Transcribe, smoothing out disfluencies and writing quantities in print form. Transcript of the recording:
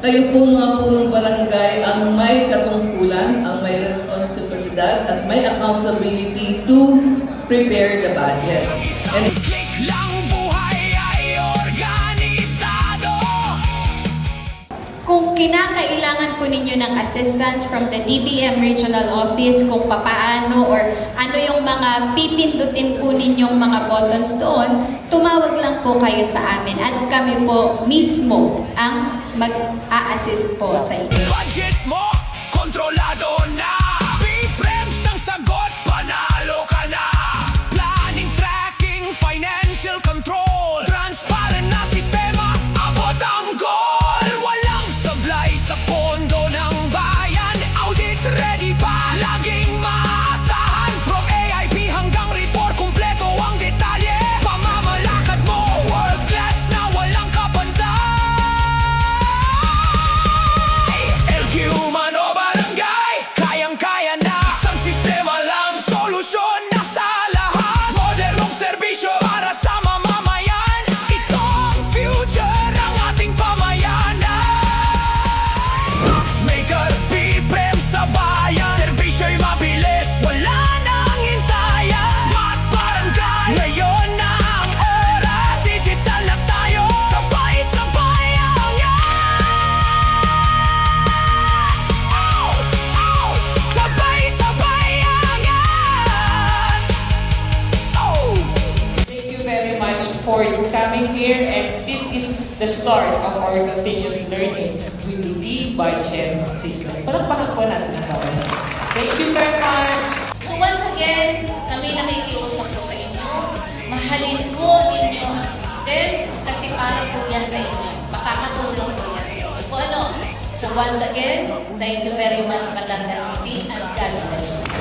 Kayo po mga punong barangay ang may katungkulan, ang may responsibilidad at may accountability to prepare the budget. And kung kinakailangan po ninyo ng assistance from the DBM Regional Office, kung papaano or ano yung mga pipindutin po ninyong mga buttons doon, tumawag lang po kayo sa amin at kami po mismo ang mag-a-assist po sa inyo. Budget mo, kontrolado na. P-Prems ang sagot, panalo ka na. Planning, tracking, financial control, transparent na sistema, abot ang goal. Walang sablay sa pondo ng bayan. Audit ready pa, laging maasahan. From AIP hanggang report, kumpleto ang detalye. Pamamalakad mo, world class na walang kapantay. LQ man o barangay, kayang-kaya na. Isang sistema lang, solusyon na sa lahat. Modernong serbisyo para sa mamamayan. Ito ang future ng ating pamayanan. Boxmaker, P-Prem sa bayan. Serbisyo'y mabilis, wala nang hintayan. Smart barangay, ngayon na ang oras. Digital na tayo, sabay-sabay angat. Sabay-sabay angat. Thank you very much for coming here, and this is the start of our continuous learning with the e-budget system. Palakpakan po natin ang bawat. Thank you very much. So once again, kami nakikiusap po sa inyo, mahalin po ninyo ang system kasi para po yan sa inyo. Makakatulong po yan sa inyo. So once again, thank you very much, Batangas City, and God bless you.